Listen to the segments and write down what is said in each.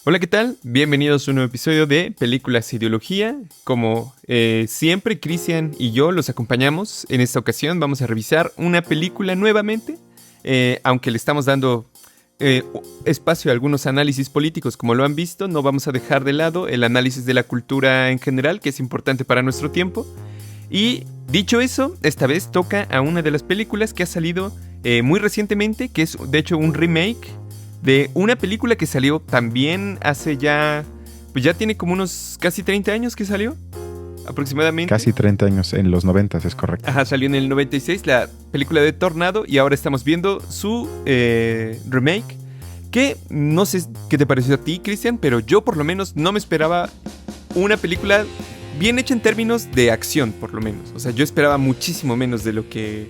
Hola, ¿qué tal? Bienvenidos a un nuevo episodio de Películas e Ideología. Como siempre, Cristian y yo los acompañamos. En esta ocasión vamos a revisar una película nuevamente, aunque le estamos dando espacio a algunos análisis políticos, como lo han visto. No vamos a dejar de lado el análisis de la cultura en general, que es importante para nuestro tiempo. Y dicho eso, esta vez toca a una de las películas que ha salido muy recientemente, que es de hecho un remake de una película que salió también hace ya, pues ya tiene como unos casi 30 años que salió, aproximadamente. Casi 30 años, en los 90, es correcto. Ajá, salió en el 96 la película de Tornado y ahora estamos viendo su remake, que no sé qué te pareció a ti, Cristian, pero yo por lo menos no me esperaba una película bien hecha en términos de acción, por lo menos. O sea, yo esperaba muchísimo menos de lo que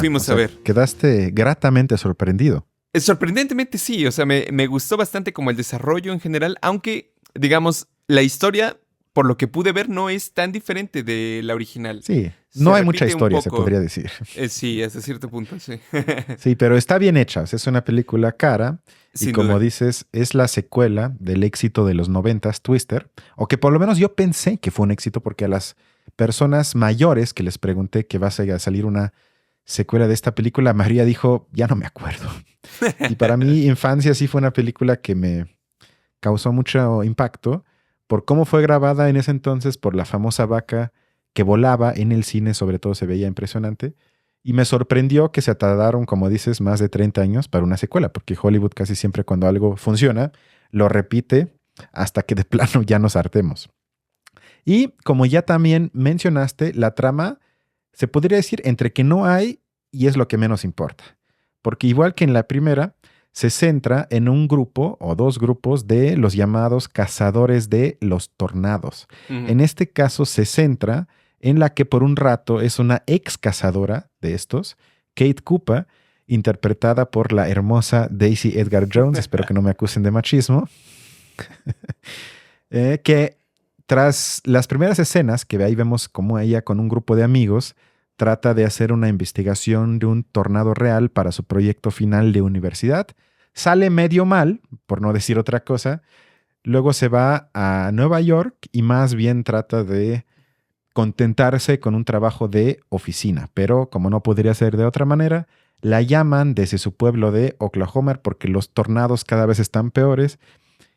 fuimos a ver. Quedaste gratamente sorprendido. Sorprendentemente sí, o sea, me gustó bastante como el desarrollo en general, aunque, digamos, la historia, por lo que pude ver, no es tan diferente de la original. Sí, Se no hay mucha repite un historia, se poco. podría decir. Sí, hasta cierto punto, sí. Sí, pero está bien hecha. O sea, es una película cara y Sin como duda. dices, es la secuela del éxito de los 90s, Twister, o que por lo menos yo pensé que fue un éxito porque a las personas mayores que les pregunté que va a salir una secuela de esta película, María dijo, ya no me acuerdo. Y para mi infancia sí fue una película que me causó mucho impacto por cómo fue grabada en ese entonces, por la famosa vaca que volaba en el cine, sobre todo se veía impresionante. Y me sorprendió que se tardaron, como dices, más de 30 años para una secuela, porque Hollywood casi siempre cuando algo funciona, lo repite hasta que de plano ya nos hartemos. Y como ya también mencionaste, la trama se podría decir entre que no hay y es lo que menos importa. Porque igual que en la primera, se centra en un grupo o dos grupos de los llamados cazadores de los tornados. En este caso se centra en la que por un rato es una ex cazadora de estos, Kate Cooper, interpretada por la hermosa Daisy Edgar Jones, espero que no me acusen de machismo, que tras las primeras escenas, que ahí vemos como ella con un grupo de amigos trata de hacer una investigación de un tornado real para su proyecto final de universidad, sale medio mal, por no decir otra cosa, luego se va a Nueva York y más bien trata de contentarse con un trabajo de oficina, pero como no podría ser de otra manera, la llaman desde su pueblo de Oklahoma porque los tornados cada vez están peores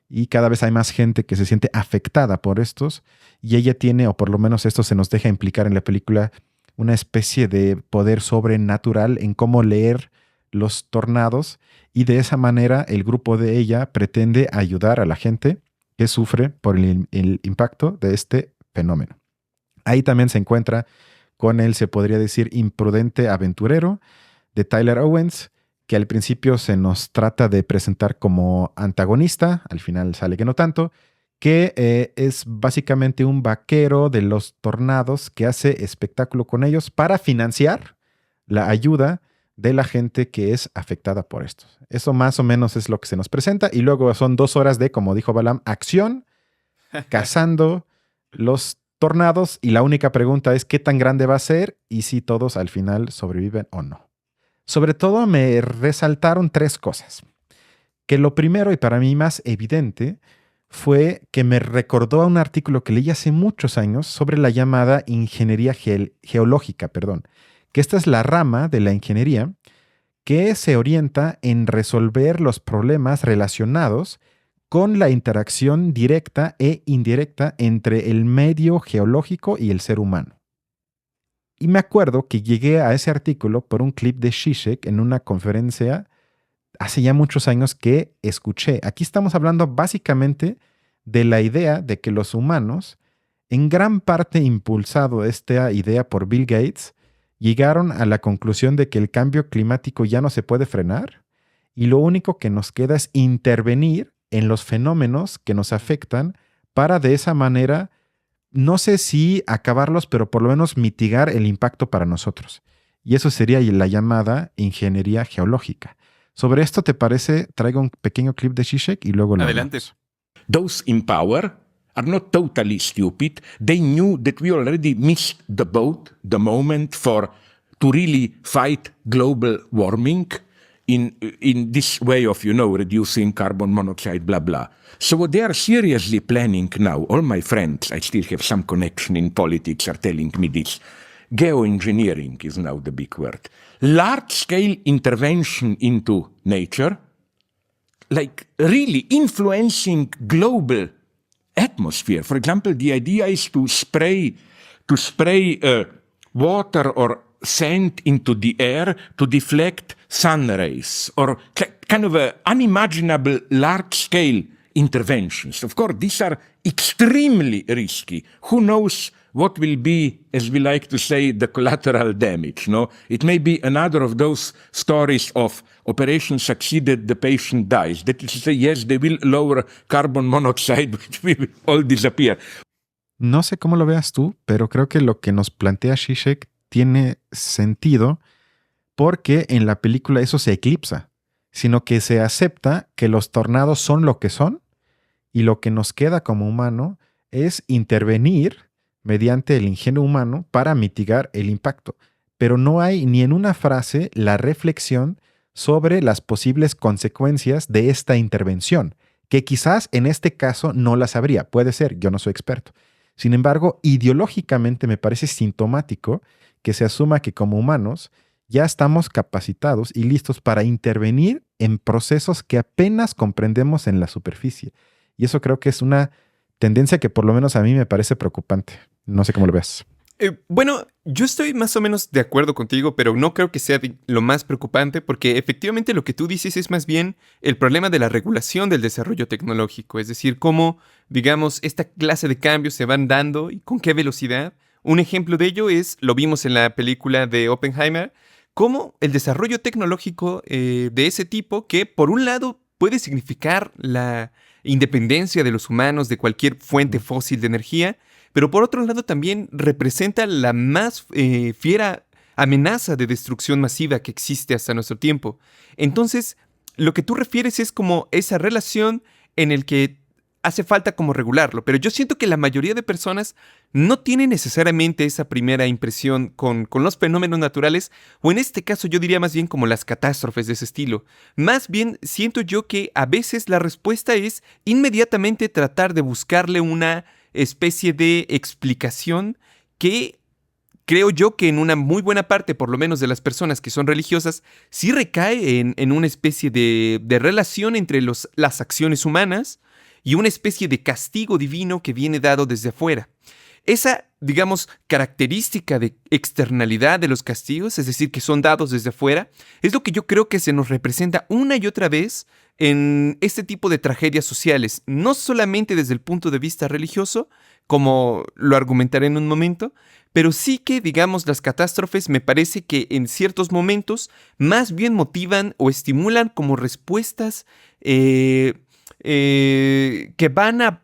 y cada vez hay más gente que se siente afectada por estos y ella tiene, o por lo menos esto se nos deja implicar en la película, una especie de poder sobrenatural en cómo leer los tornados y de esa manera el grupo de ella pretende ayudar a la gente que sufre por el impacto de este fenómeno. Ahí también se encuentra con el, se podría decir, imprudente aventurero de Tyler Owens, que al principio se nos trata de presentar como antagonista, al final sale que no tanto, que es básicamente un vaquero de los tornados que hace espectáculo con ellos para financiar la ayuda de la gente que es afectada por esto. Eso más o menos es lo que se nos presenta y luego son 2 horas de, como dijo Balam, acción, cazando los tornados y la única pregunta es qué tan grande va a ser y si todos al final sobreviven o no. Sobre todo me resaltaron 3 cosas. Que lo primero y para mí más evidente fue que me recordó a un artículo que leí hace muchos años sobre la llamada ingeniería geológica, que esta es la rama de la ingeniería que se orienta en resolver los problemas relacionados con la interacción directa e indirecta entre el medio geológico y el ser humano. Y me acuerdo que llegué a ese artículo por un clip de Zizek en una conferencia hace ya muchos años que escuché. Aquí estamos hablando básicamente de la idea de que los humanos, en gran parte impulsado esta idea por Bill Gates, llegaron a la conclusión de que el cambio climático ya no se puede frenar y lo único que nos queda es intervenir en los fenómenos que nos afectan para de esa manera, no sé si acabarlos, pero por lo menos mitigar el impacto para nosotros. Y eso sería la llamada ingeniería geológica. Sobre esto, ¿te parece? Traigo un pequeño clip de Zizek y luego lo Adelante. hablamos. Those in power are not totally stupid. They knew that we already missed the boat, the moment to really fight global warming. in this way of, reducing carbon monoxide, blah, blah. So they are seriously planning now. All my friends, I still have some connection in politics, are telling me this. Geoengineering is now the big word. Large-scale intervention into nature, like really influencing global atmosphere. For example, the idea is to spray water or sand into the air to deflect sun rays, or kind of unimaginable large-scale interventions. Of course, these are extremely risky. Who knows what will be, as we like to say, the collateral damage? No, it may be another of those stories of operation succeeded, the patient dies. That is to say, yes, they will lower carbon monoxide, but we will all disappear. No sé cómo lo veas tú, pero creo que lo que nos plantea Zizek tiene sentido porque en la película eso se eclipsa, sino que se acepta que los tornados son lo que son y lo que nos queda como humano es intervenir mediante el ingenio humano para mitigar el impacto. Pero no hay ni en una frase la reflexión sobre las posibles consecuencias de esta intervención, que quizás en este caso no las habría. Puede ser, yo no soy experto. Sin embargo, ideológicamente me parece sintomático que se asuma que como humanos ya estamos capacitados y listos para intervenir en procesos que apenas comprendemos en la superficie. Y eso creo que es una tendencia que por lo menos a mí me parece preocupante. No sé cómo lo ves. Bueno, yo estoy más o menos de acuerdo contigo, pero no creo que sea lo más preocupante porque efectivamente lo que tú dices es más bien el problema de la regulación del desarrollo tecnológico, es decir, cómo, digamos, esta clase de cambios se van dando y con qué velocidad. Un ejemplo de ello lo vimos en la película de Oppenheimer, cómo el desarrollo tecnológico de ese tipo, que por un lado puede significar la independencia de los humanos de cualquier fuente fósil de energía, pero por otro lado también representa la más fiera amenaza de destrucción masiva que existe hasta nuestro tiempo. Entonces, lo que tú refieres es como esa relación en el que hace falta como regularlo, pero yo siento que la mayoría de personas no tienen necesariamente esa primera impresión con los fenómenos naturales, o en este caso yo diría más bien como las catástrofes de ese estilo. Más bien siento yo que a veces la respuesta es inmediatamente tratar de buscarle una especie de explicación que creo yo que en una muy buena parte, por lo menos de las personas que son religiosas, sí recae en una especie de relación entre las acciones humanas y una especie de castigo divino que viene dado desde afuera. Esa, digamos, característica de externalidad de los castigos, es decir, que son dados desde afuera, es lo que yo creo que se nos representa una y otra vez en este tipo de tragedias sociales, no solamente desde el punto de vista religioso, como lo argumentaré en un momento, pero sí que, digamos, las catástrofes me parece que en ciertos momentos más bien motivan o estimulan como respuestas que van a,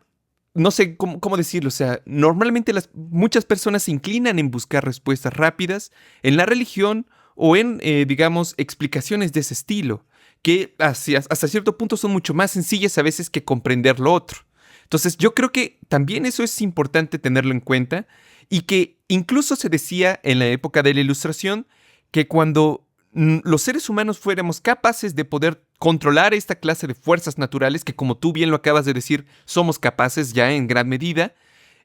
no sé cómo decirlo, o sea, normalmente muchas personas se inclinan en buscar respuestas rápidas en la religión o en, digamos, explicaciones de ese estilo, que hasta cierto punto son mucho más sencillas a veces que comprender lo otro. Entonces yo creo que también eso es importante tenerlo en cuenta y que incluso se decía en la época de la Ilustración que cuando los seres humanos fuéramos capaces de poder controlar esta clase de fuerzas naturales, que como tú bien lo acabas de decir, somos capaces ya en gran medida,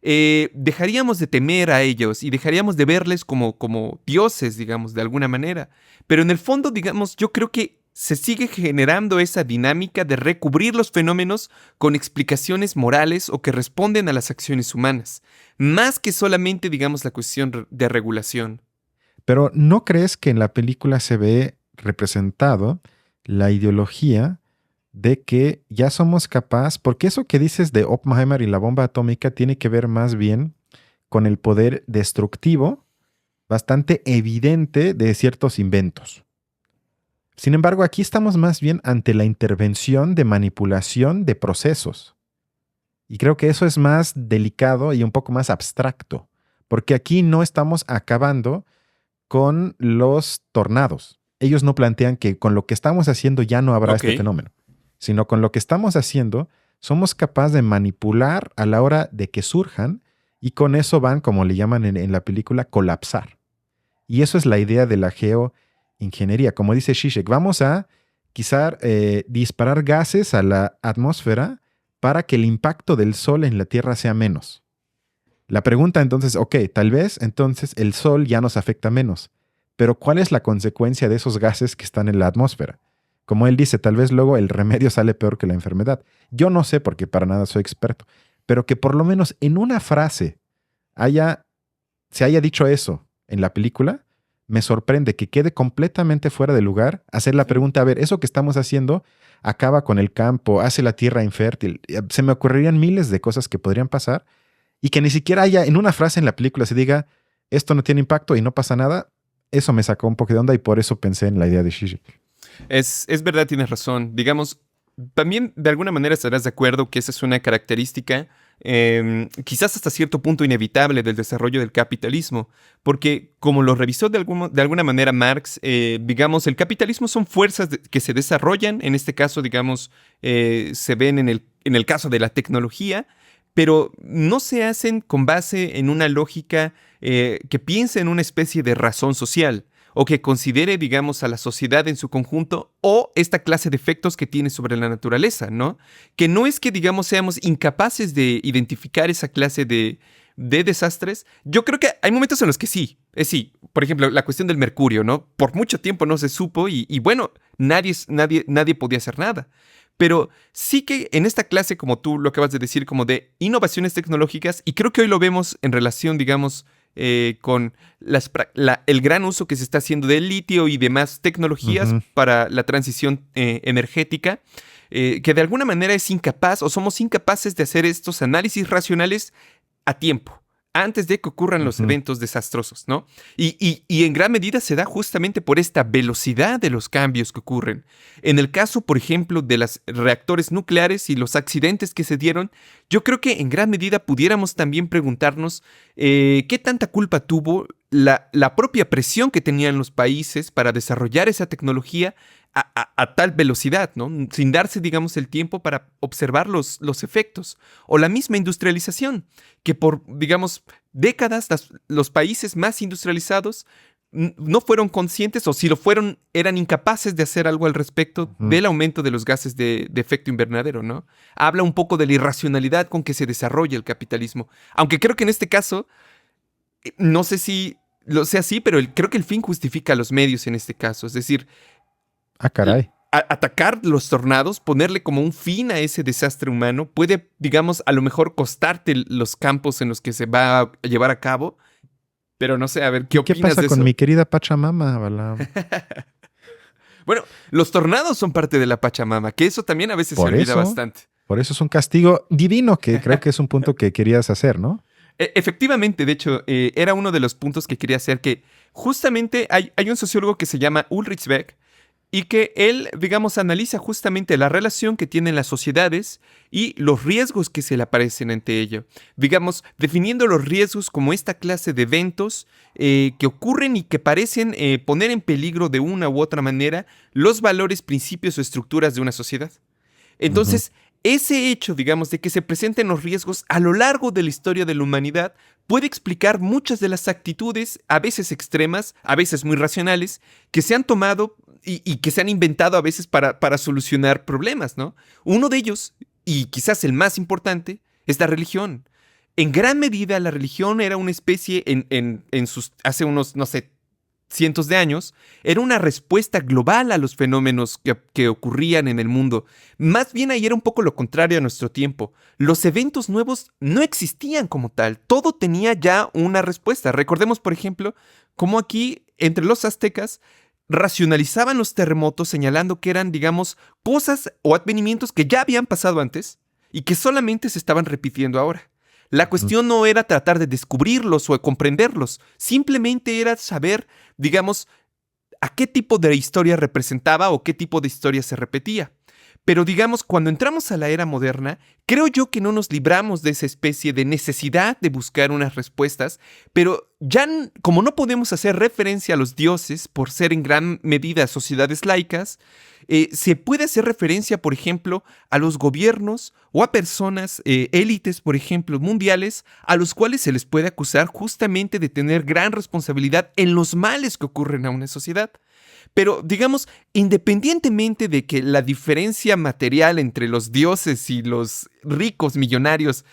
dejaríamos de temer a ellos y dejaríamos de verles como dioses, digamos, de alguna manera. Pero en el fondo, digamos, yo creo que se sigue generando esa dinámica de recubrir los fenómenos con explicaciones morales o que responden a las acciones humanas, más que solamente, digamos, la cuestión de regulación. Pero ¿no crees que en la película se ve representado la ideología de que ya somos capaces? Porque eso que dices de Oppenheimer y la bomba atómica tiene que ver más bien con el poder destructivo bastante evidente de ciertos inventos. Sin embargo, aquí estamos más bien ante la intervención de manipulación de procesos. Y creo que eso es más delicado y un poco más abstracto, porque aquí no estamos acabando con los tornados. Ellos no plantean que con lo que estamos haciendo ya no habrá este fenómeno, sino con lo que estamos haciendo somos capaces de manipular a la hora de que surjan y con eso van, como le llaman en la película, colapsar. Y eso es la idea de la geoingeniería. Como dice Zizek, vamos a quizá disparar gases a la atmósfera para que el impacto del Sol en la Tierra sea menos. La pregunta entonces, ok, tal vez entonces el Sol ya nos afecta menos, pero ¿cuál es la consecuencia de esos gases que están en la atmósfera? Como él dice, tal vez luego el remedio sale peor que la enfermedad. Yo no sé porque para nada soy experto, pero que por lo menos en una frase se haya dicho eso en la película, me sorprende que quede completamente fuera de lugar hacer la pregunta, a ver, eso que estamos haciendo acaba con el campo, hace la tierra infértil. Se me ocurrirían miles de cosas que podrían pasar y que ni siquiera haya en una frase en la película se diga, esto no tiene impacto y no pasa nada. Eso me sacó un poco de onda y por eso pensé en la idea de Zizek. Es verdad, tienes razón. Digamos, también de alguna manera estarás de acuerdo que esa es una característica quizás hasta cierto punto inevitable del desarrollo del capitalismo, porque como lo revisó de alguna manera Marx, digamos, el capitalismo son fuerzas que se desarrollan, en este caso, digamos, se ven en el caso de la tecnología, pero no se hacen con base en una lógica que piense en una especie de razón social, o que considere, digamos, a la sociedad en su conjunto o esta clase de efectos que tiene sobre la naturaleza, ¿no? Que no es que, digamos, seamos incapaces de identificar esa clase de desastres. Yo creo que hay momentos en los que sí. Sí, por ejemplo, la cuestión del mercurio, ¿no? Por mucho tiempo no se supo y bueno, nadie podía hacer nada. Pero sí que en esta clase, como tú lo acabas de decir, como de innovaciones tecnológicas, y creo que hoy lo vemos en relación, digamos, con el gran uso que se está haciendo del litio y demás tecnologías para la transición energética, que de alguna manera es incapaz o somos incapaces de hacer estos análisis racionales a tiempo, antes de que ocurran los eventos desastrosos, ¿no? Y en gran medida se da justamente por esta velocidad de los cambios que ocurren. En el caso, por ejemplo, de los reactores nucleares y los accidentes que se dieron, yo creo que en gran medida pudiéramos también preguntarnos qué tanta culpa tuvo la propia presión que tenían los países para desarrollar esa tecnología a tal velocidad, ¿no? Sin darse, digamos, el tiempo para observar los efectos. O la misma industrialización, que por, digamos, décadas los países más industrializados no fueron conscientes, o si lo fueron, eran incapaces de hacer algo al respecto del aumento de los gases de efecto invernadero, ¿no? Habla un poco de la irracionalidad con que se desarrolla el capitalismo. Aunque creo que en este caso, no sé si lo sea así, pero creo que el fin justifica los medios en este caso. Es decir, caray. Atacar los tornados, ponerle como un fin a ese desastre humano, puede, digamos, a lo mejor costarte los campos en los que se va a llevar a cabo. Pero no sé, a ver, ¿qué opinas de eso? ¿Qué pasa con mi querida Pachamama, Balaam? Bueno, los tornados son parte de la Pachamama, que eso también a veces se olvida bastante. Por eso es un castigo divino, que creo que es un punto que querías hacer, ¿no? Efectivamente, de hecho, era uno de los puntos que quería hacer, que justamente hay un sociólogo que se llama Ulrich Beck, y que él, digamos, analiza justamente la relación que tienen las sociedades y los riesgos que se le aparecen ante ello. Digamos, definiendo los riesgos como esta clase de eventos que ocurren y que parecen poner en peligro de una u otra manera los valores, principios o estructuras de una sociedad. Entonces, ese hecho, digamos, de que se presenten los riesgos a lo largo de la historia de la humanidad puede explicar muchas de las actitudes, a veces extremas, a veces muy racionales, que se han tomado y que se han inventado a veces para solucionar problemas, ¿no? Uno de ellos, y quizás el más importante, es la religión. En gran medida, la religión era una especie, hace unos, no sé, cientos de años, era una respuesta global a los fenómenos que ocurrían en el mundo. Más bien ahí era un poco lo contrario a nuestro tiempo. Los eventos nuevos no existían como tal. Todo tenía ya una respuesta. Recordemos, por ejemplo, cómo aquí, entre los aztecas, racionalizaban los terremotos señalando que eran, digamos, cosas o advenimientos que ya habían pasado antes y que solamente se estaban repitiendo ahora. La cuestión no era tratar de descubrirlos o de comprenderlos, simplemente era saber, digamos, a qué tipo de historia representaba o qué tipo de historia se repetía. Pero digamos, cuando entramos a la era moderna, creo yo que no nos libramos de esa especie de necesidad de buscar unas respuestas, pero ya como no podemos hacer referencia a los dioses por ser en gran medida sociedades laicas, se puede hacer referencia, por ejemplo, a los gobiernos o a personas, élites, por ejemplo, mundiales, a los cuales se les puede acusar justamente de tener gran responsabilidad en los males que ocurren a una sociedad. Pero, digamos, independientemente de que la diferencia material entre los dioses y los ricos millonarios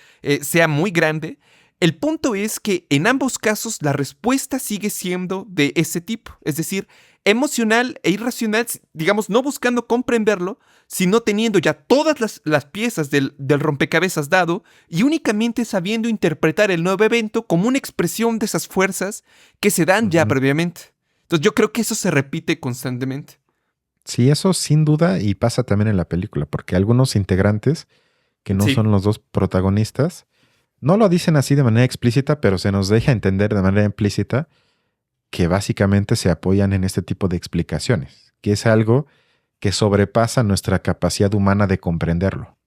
sea muy grande, el punto es que en ambos casos la respuesta sigue siendo de ese tipo. Es decir, emocional e irracional, digamos, no buscando comprenderlo, sino teniendo ya todas las piezas del rompecabezas dado y únicamente sabiendo interpretar el nuevo evento como una expresión de esas fuerzas que se dan ya previamente. Entonces yo creo que eso se repite constantemente. Sí, eso sin duda, y pasa también en la película, porque algunos integrantes que no son los dos protagonistas, no lo dicen así de manera explícita, pero se nos deja entender de manera implícita que básicamente se apoyan en este tipo de explicaciones, que es algo que sobrepasa nuestra capacidad humana de comprenderlo,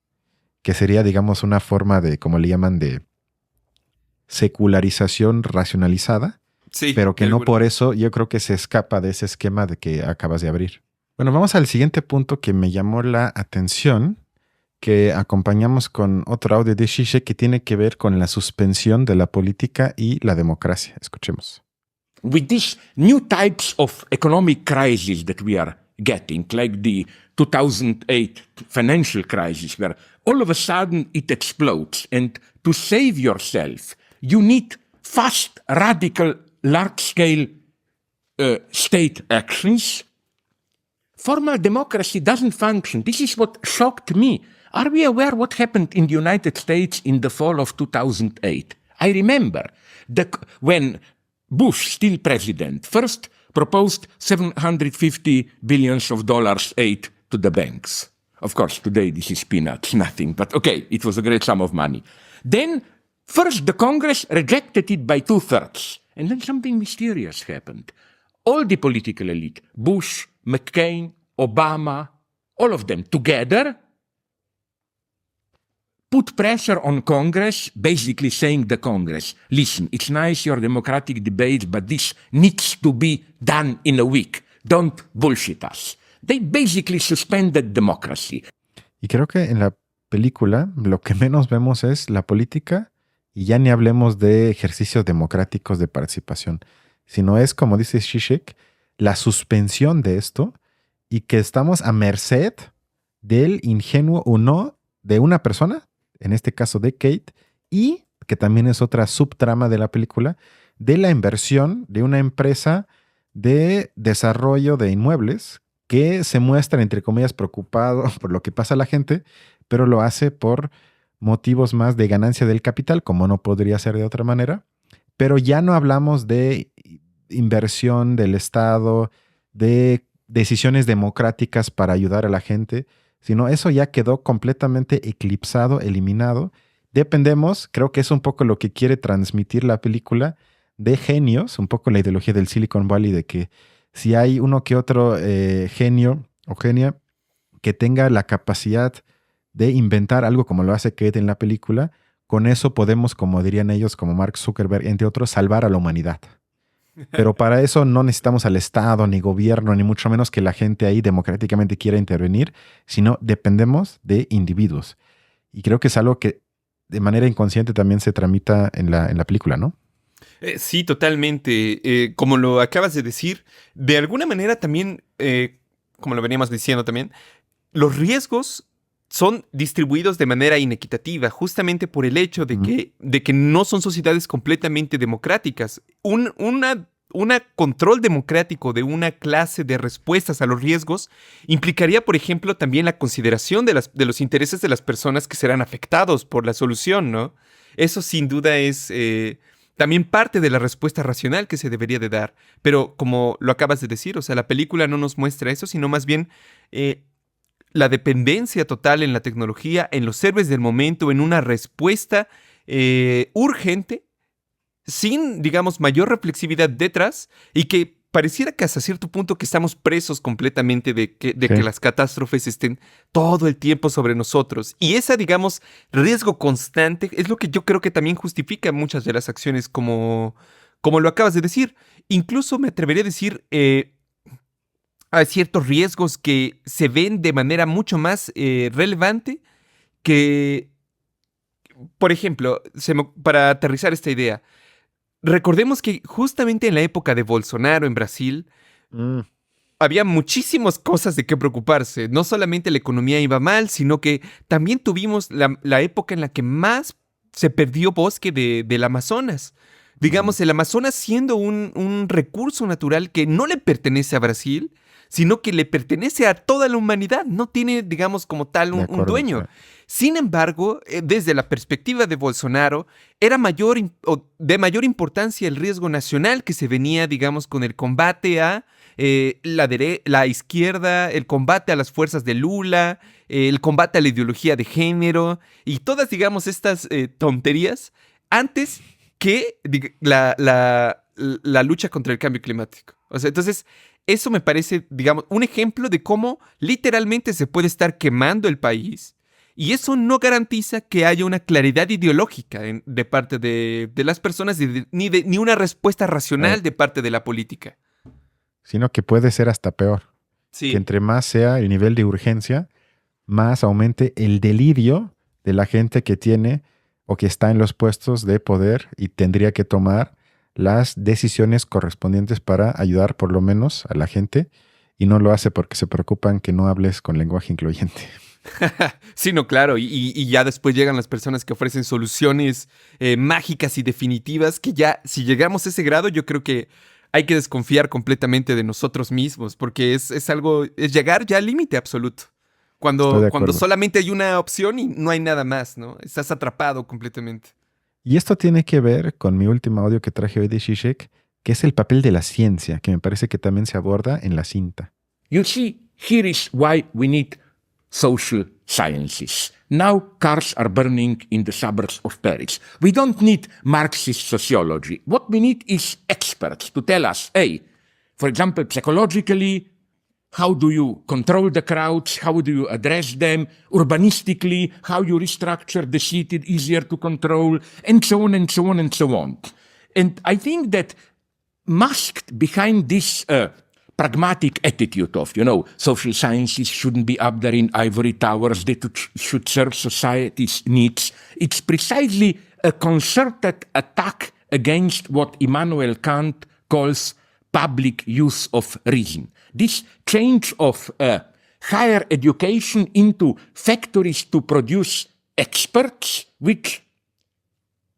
que sería, digamos, una forma de, como le llaman, de secularización racionalizada, sí, pero que no por eso yo creo que se escapa de ese esquema de que acabas de abrir. Bueno, vamos al siguiente punto que me llamó la atención, que acompañamos con otro audio de Zizek que tiene que ver con la suspensión de la política y la democracia. Escuchemos. With these new types of economic crises that we are getting, like the 2008 financial crisis, where all of a sudden it explodes, and to save yourself, you need fast, radical, large-scale state actions. Formal democracy doesn't function. This is what shocked me. Are we aware what happened in the United States in the fall of 2008? I remember when Bush, still president, first proposed $750 billion aid to the banks. Of course, today this is peanuts, nothing, but okay, it was a great sum of money. Then, first the Congress rejected it by 2/3, and then something mysterious happened. All the political elite, Bush, McCain, Obama, all of them together, put pressure on Congress, basically saying to Congress, listen, it's nice your democratic debates, but this needs to be done in a week. Don't bullshit us. They basically suspended democracy. Y creo que en la película lo que menos vemos es la política, y ya ni hablemos de ejercicios democráticos de participación, sino es, como dice Zizek, la suspensión de esto y que estamos a merced del ingenuo o no de una persona, en este caso de Kate, y que también es otra subtrama de la película, de la inversión de una empresa de desarrollo de inmuebles que se muestra, entre comillas, preocupado por lo que pasa a la gente, pero lo hace por motivos más de ganancia del capital, como no podría ser de otra manera. Pero ya no hablamos de inversión del Estado, de decisiones democráticas para ayudar a la gente, sino eso ya quedó completamente eclipsado, eliminado. Dependemos, creo que es un poco lo que quiere transmitir la película, de genios, un poco la ideología del Silicon Valley, de que si hay uno que otro genio o genia que tenga la capacidad de inventar algo como lo hace Kate en la película, con eso podemos, como dirían ellos, como Mark Zuckerberg, entre otros, salvar a la humanidad. Pero para eso no necesitamos al Estado, ni gobierno, ni mucho menos que la gente ahí democráticamente quiera intervenir, sino dependemos de individuos. Y creo que es algo que de manera inconsciente también se tramita en la película, ¿no? Sí, totalmente. Como lo acabas de decir, de alguna manera también, como lo veníamos diciendo también, los riesgos son distribuidos de manera inequitativa, justamente por el hecho de que no son sociedades completamente democráticas. Un control democrático de una clase de respuestas a los riesgos implicaría, por ejemplo, también la consideración de los intereses de las personas que serán afectados por la solución, ¿no? Eso sin duda es también parte de la respuesta racional que se debería de dar. Pero como lo acabas de decir, o sea, la película no nos muestra eso, sino más bien la dependencia total en la tecnología, en los héroes del momento, en una respuesta urgente, sin, digamos, mayor reflexividad detrás, y que pareciera que hasta cierto punto que estamos presos completamente de que las catástrofes estén todo el tiempo sobre nosotros. Y esa, digamos, riesgo constante es lo que yo creo que también justifica muchas de las acciones como lo acabas de decir. Incluso me atrevería a decir... hay ciertos riesgos que se ven de manera mucho más relevante que, por ejemplo, para aterrizar esta idea, recordemos que justamente en la época de Bolsonaro en Brasil, había muchísimas cosas de qué preocuparse. No solamente la economía iba mal, sino que también tuvimos la época en la que más se perdió bosque del Amazonas. Digamos, el Amazonas siendo un recurso natural que no le pertenece a Brasil, sino que le pertenece a toda la humanidad. No tiene, digamos, como tal un dueño. Sin embargo, desde la perspectiva de Bolsonaro, era de mayor importancia el riesgo nacional que se venía, digamos, con el combate a la izquierda, el combate a las fuerzas de Lula, el combate a la ideología de género y todas, digamos, estas tonterías antes que la lucha contra el cambio climático. O sea, entonces, eso me parece, digamos, un ejemplo de cómo literalmente se puede estar quemando el país y eso no garantiza que haya una claridad ideológica de parte de las personas ni una respuesta racional de parte de la política. Sino que puede ser hasta peor. Sí. Que entre más sea el nivel de urgencia, más aumente el delirio de la gente que tiene o que está en los puestos de poder y tendría que tomar las decisiones correspondientes para ayudar por lo menos a la gente y no lo hace porque se preocupan que no hables con lenguaje incluyente. Sí, no, claro, y ya después llegan las personas que ofrecen soluciones mágicas y definitivas que ya, si llegamos a ese grado, yo creo que hay que desconfiar completamente de nosotros mismos, porque es llegar ya al límite absoluto. Cuando solamente hay una opción y no hay nada más, ¿no? Estás atrapado completamente. Y esto tiene que ver con mi último audio que traje hoy de Zizek, que es el papel de la ciencia, que me parece que también se aborda en la cinta. You see, here is why we need social sciences. Now cars are burning in the suburbs of Paris. We don't need Marxist sociology. What we need is experts to tell us, hey, for example, psychologically, how do you control the crowds? How do you address them? Urbanistically, how you restructure the city easier to control? And so on and so on and so on. And I think that masked behind this pragmatic attitude of, social sciences shouldn't be up there in ivory towers, they should serve society's needs. It's precisely a concerted attack against what Immanuel Kant calls public use of reason. This change of higher education into factories to produce experts, which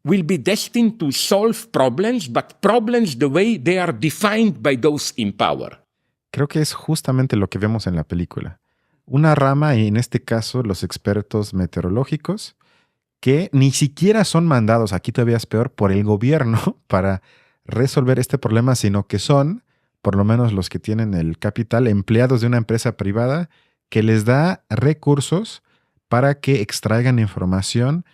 will be destined to solve problems, but problems the way they are defined by those in power. Creo que es justamente lo que vemos en la película. Una rama, y en este caso los expertos meteorológicos, que ni siquiera son mandados, aquí todavía es peor, por el gobierno para resolver este problema, sino que son, por lo menos los que tienen el capital, empleados de una empresa privada que les da recursos para que extraigan información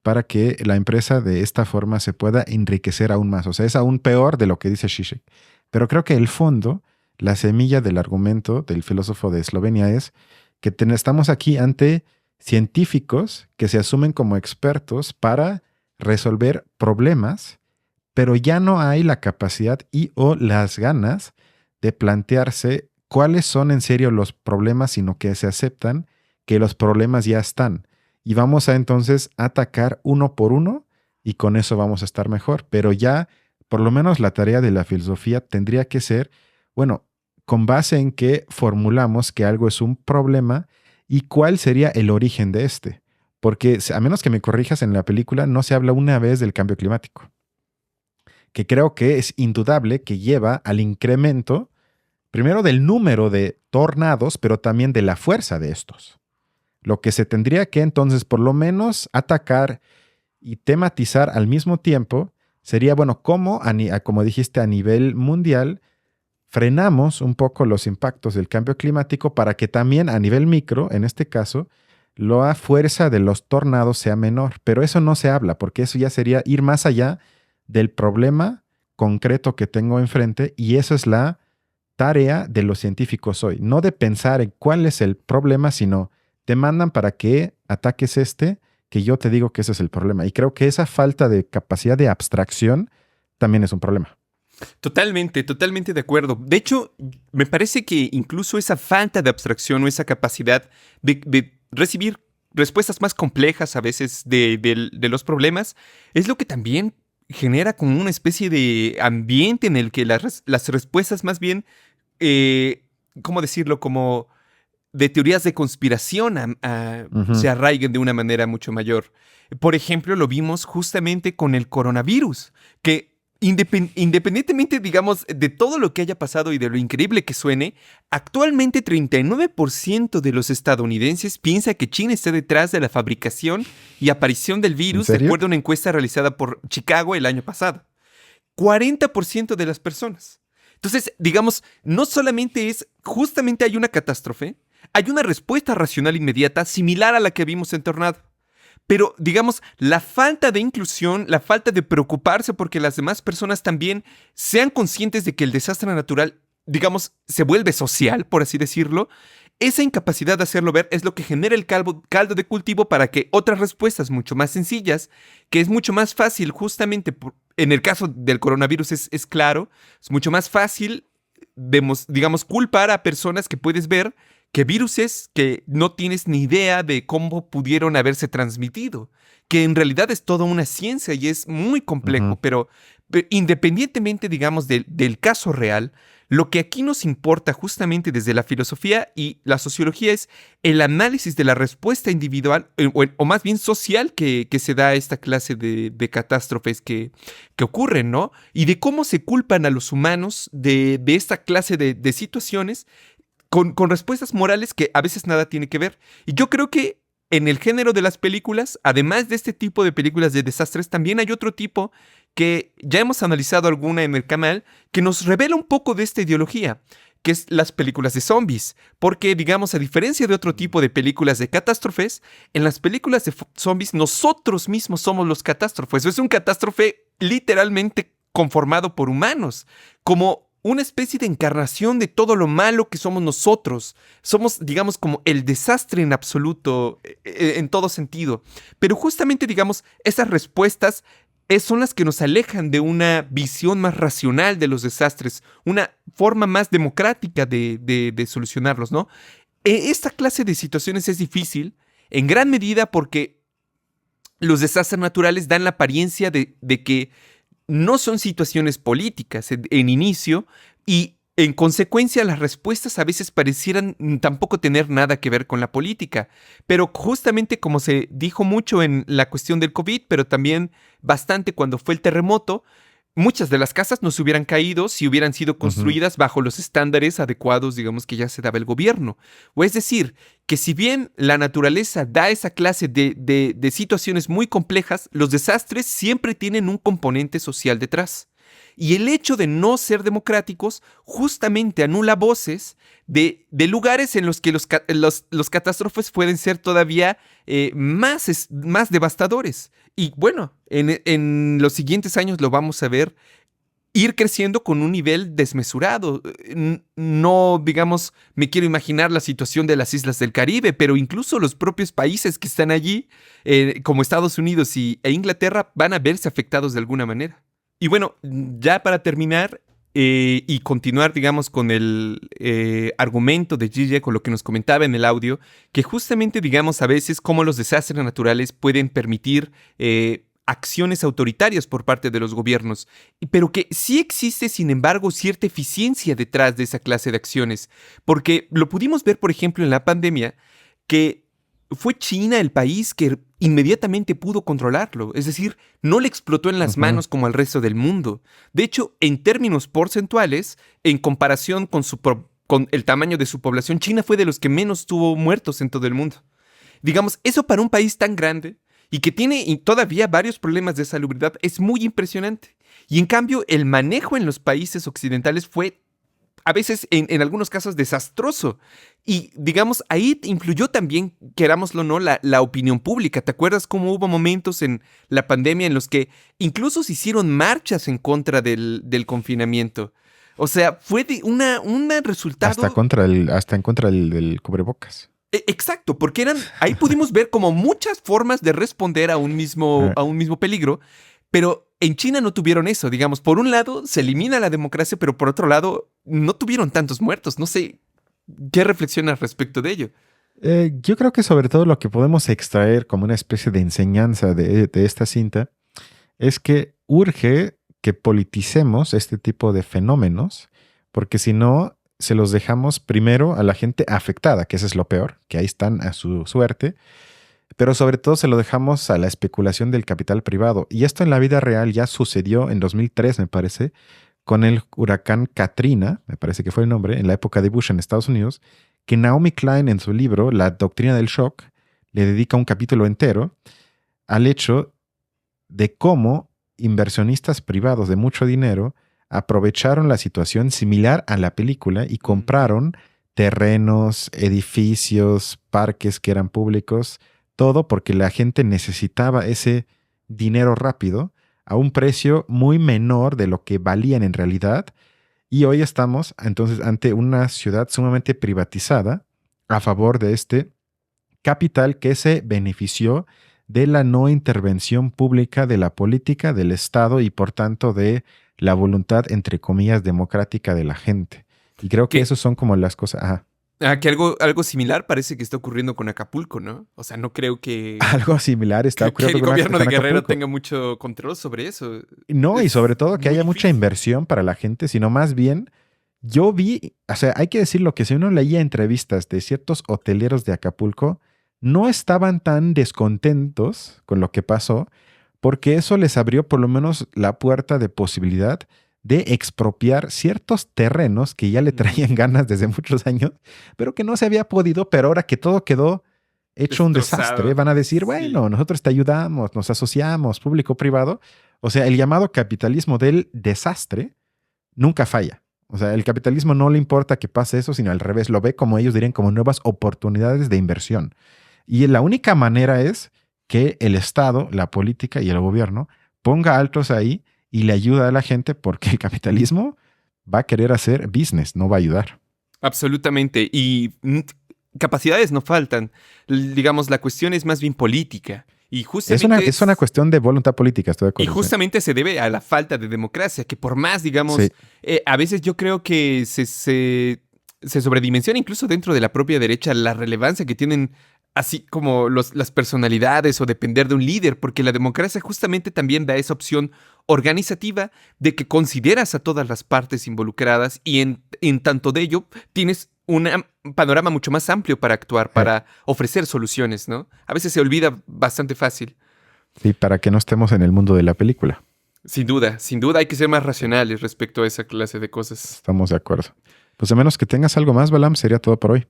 para que la empresa de esta forma se pueda enriquecer aún más. O sea, es aún peor de lo que dice Zizek. Pero creo que el fondo, la semilla del argumento del filósofo de Eslovenia es que estamos aquí ante científicos que se asumen como expertos para resolver problemas, pero ya no hay la capacidad o las ganas de plantearse cuáles son en serio los problemas, sino que se aceptan que los problemas ya están. Y vamos a entonces atacar uno por uno y con eso vamos a estar mejor. Pero ya, por lo menos la tarea de la filosofía tendría que ser, bueno, con base en que formulamos que algo es un problema y cuál sería el origen de este. Porque a menos que me corrijas, en la película no se habla una vez del cambio climático, que creo que es indudable que lleva al incremento, primero del número de tornados, pero también de la fuerza de estos. Lo que se tendría que entonces por lo menos atacar y tematizar al mismo tiempo sería, bueno, cómo, como dijiste, a nivel mundial frenamos un poco los impactos del cambio climático para que también a nivel micro, en este caso, la fuerza de los tornados sea menor. Pero eso no se habla porque eso ya sería ir más allá del problema concreto que tengo enfrente y esa es la tarea de los científicos hoy. No de pensar en cuál es el problema, sino te mandan para que ataques que yo te digo que ese es el problema. Y creo que esa falta de capacidad de abstracción también es un problema. Totalmente, totalmente de acuerdo. De hecho, me parece que incluso esa falta de abstracción o esa capacidad de recibir respuestas más complejas a veces de los problemas es lo que también genera como una especie de ambiente en el que las respuestas más bien ¿cómo decirlo? Como de teorías de conspiración se arraiguen de una manera mucho mayor. Por ejemplo, lo vimos justamente con el coronavirus, que independientemente, digamos, de todo lo que haya pasado y de lo increíble que suene, actualmente 39% de los estadounidenses piensa que China está detrás de la fabricación y aparición del virus, de acuerdo a una encuesta realizada por Chicago el año pasado. 40% de las personas. Entonces, digamos, no solamente es, justamente hay una catástrofe, hay una respuesta racional inmediata similar a la que vimos en Tornado. Pero, digamos, la falta de inclusión, la falta de preocuparse porque las demás personas también sean conscientes de que el desastre natural, digamos, se vuelve social, por así decirlo, esa incapacidad de hacerlo ver es lo que genera el caldo de cultivo para que otras respuestas mucho más sencillas, que es mucho más fácil justamente, en el caso del coronavirus es claro, es mucho más fácil, digamos, culpar a personas que puedes ver que viruses que no tienes ni idea de cómo pudieron haberse transmitido, que en realidad es toda una ciencia y es muy complejo, pero independientemente, digamos, del caso real, lo que aquí nos importa justamente desde la filosofía y la sociología es el análisis de la respuesta individual, o más bien social, que se da a esta clase de catástrofes que ocurren, ¿no? Y de cómo se culpan a los humanos de esta clase de situaciones con respuestas morales que a veces nada tiene que ver. Y yo creo que en el género de las películas, además de este tipo de películas de desastres, también hay otro tipo que ya hemos analizado alguna en el canal, que nos revela un poco de esta ideología, que es las películas de zombies. Porque, digamos, a diferencia de otro tipo de películas de catástrofes, en las películas de zombies nosotros mismos somos los catástrofes. Es un catástrofe literalmente conformado por humanos, como una especie de encarnación de todo lo malo que somos nosotros. Somos, digamos, como el desastre en absoluto, en todo sentido. Pero justamente, digamos, esas respuestas son las que nos alejan de una visión más racional de los desastres, una forma más democrática de solucionarlos, ¿no? Esta clase de situaciones es difícil, en gran medida porque los desastres naturales dan la apariencia de que no son situaciones políticas en inicio y en consecuencia las respuestas a veces parecieran tampoco tener nada que ver con la política. Pero justamente como se dijo mucho en la cuestión del COVID, pero también bastante cuando fue el terremoto, muchas de las casas no se hubieran caído si hubieran sido construidas bajo los estándares adecuados, digamos, que ya se daba el gobierno. O es decir, que si bien la naturaleza da esa clase de situaciones muy complejas, los desastres siempre tienen un componente social detrás. Y el hecho de no ser democráticos justamente anula voces de lugares en los que los catástrofes pueden ser todavía más devastadores. Y bueno, en los siguientes años lo vamos a ver ir creciendo con un nivel desmesurado. No, digamos, me quiero imaginar la situación de las islas del Caribe, pero incluso los propios países que están allí, como Estados Unidos e Inglaterra, van a verse afectados de alguna manera. Y bueno, ya para terminar y continuar, digamos, con el argumento de Gigi, con lo que nos comentaba en el audio, que justamente, digamos, a veces cómo los desastres naturales pueden permitir acciones autoritarias por parte de los gobiernos, pero que sí existe, sin embargo, cierta eficiencia detrás de esa clase de acciones, porque lo pudimos ver, por ejemplo, en la pandemia, que fue China el país que inmediatamente pudo controlarlo, es decir, no le explotó en las manos como al resto del mundo. De hecho, en términos porcentuales, en comparación con el tamaño de su población, China fue de los que menos tuvo muertos en todo el mundo. Digamos, eso para un país tan grande y que tiene todavía varios problemas de salubridad es muy impresionante. Y en cambio, el manejo en los países occidentales fue a veces, en algunos casos, desastroso. Y, digamos, ahí influyó también, querámoslo o no, la opinión pública. ¿Te acuerdas cómo hubo momentos en la pandemia en los que incluso se hicieron marchas en contra del confinamiento? O sea, fue de un resultado... Hasta en contra del cubrebocas. Exacto, porque ahí pudimos ver como muchas formas de responder a un mismo peligro, pero en China no tuvieron eso, digamos. Por un lado, se elimina la democracia, pero por otro lado, no tuvieron tantos muertos. No sé, ¿qué reflexionas respecto de ello? Yo creo que sobre todo lo que podemos extraer como una especie de enseñanza de esta cinta es que urge que politicemos este tipo de fenómenos, porque si no, se los dejamos primero a la gente afectada, que eso es lo peor, que ahí están a su suerte, pero sobre todo se lo dejamos a la especulación del capital privado. Y esto en la vida real ya sucedió en 2003, me parece, con el huracán Katrina, me parece que fue el nombre, en la época de Bush en Estados Unidos, que Naomi Klein en su libro, La doctrina del shock, le dedica un capítulo entero al hecho de cómo inversionistas privados de mucho dinero aprovecharon la situación similar a la película y compraron terrenos, edificios, parques que eran públicos, todo porque la gente necesitaba ese dinero rápido a un precio muy menor de lo que valían en realidad. Y hoy estamos entonces ante una ciudad sumamente privatizada a favor de este capital que se benefició de la no intervención pública de la política, del Estado y por tanto de la voluntad, entre comillas, democrática de la gente. Y creo que Que, esos son como las cosas. Ajá. que algo similar parece que está ocurriendo con Acapulco, ¿no? O sea, no creo que, Algo similar está que ocurriendo el con gobierno de con Guerrero Acapulco. tenga mucho control sobre eso. No, y Es sobre todo que muy haya mucha difícil. inversión para la gente, sino más bien, yo vi, o sea, hay que decirlo que si uno leía entrevistas de ciertos hoteleros de Acapulco, no estaban tan descontentos con lo que pasó, porque eso les abrió por lo menos la puerta de posibilidad de expropiar ciertos terrenos que ya le traían ganas desde muchos años, pero que no se había podido, pero ahora que todo quedó hecho un desastre, Destrozado. van a decir, Sí. bueno, nosotros te ayudamos, nos asociamos, público-privado. O sea, el llamado capitalismo del desastre nunca falla. O sea, el capitalismo no le importa que pase eso, sino al revés, lo ve como ellos dirían, como nuevas oportunidades de inversión. Y la única manera es que el Estado, la política y el gobierno ponga altos ahí y le ayuda a la gente porque el capitalismo va a querer hacer business, no va a ayudar. Absolutamente. Y capacidades no faltan. Digamos, la cuestión es más bien política. Y Es una cuestión de voluntad política, estoy de y acuerdo. justamente se debe a la falta de democracia, que por más, digamos, Sí. a veces yo creo que se sobredimensiona incluso dentro de la propia derecha la relevancia que tienen así como las personalidades o depender de un líder, porque la democracia justamente también da esa opción organizativa de que consideras a todas las partes involucradas y en tanto de ello tienes un panorama mucho más amplio para actuar, para ofrecer soluciones, ¿no? A veces se olvida bastante fácil. Sí, para que no estemos en el mundo de la película. Sin duda hay que ser más racionales respecto a esa clase de cosas. Estamos de acuerdo. Pues a menos que tengas algo más, Balam, sería todo por hoy.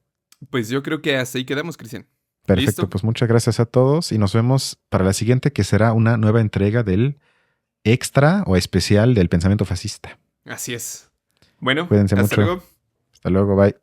Pues yo creo que hasta ahí quedamos, Cristian. Perfecto, ¿Listo? pues muchas gracias a todos y nos vemos para la siguiente, que será una nueva entrega del extra o especial del pensamiento fascista. Así es. Bueno, Cuídense hasta mucho. luego. Hasta luego, bye.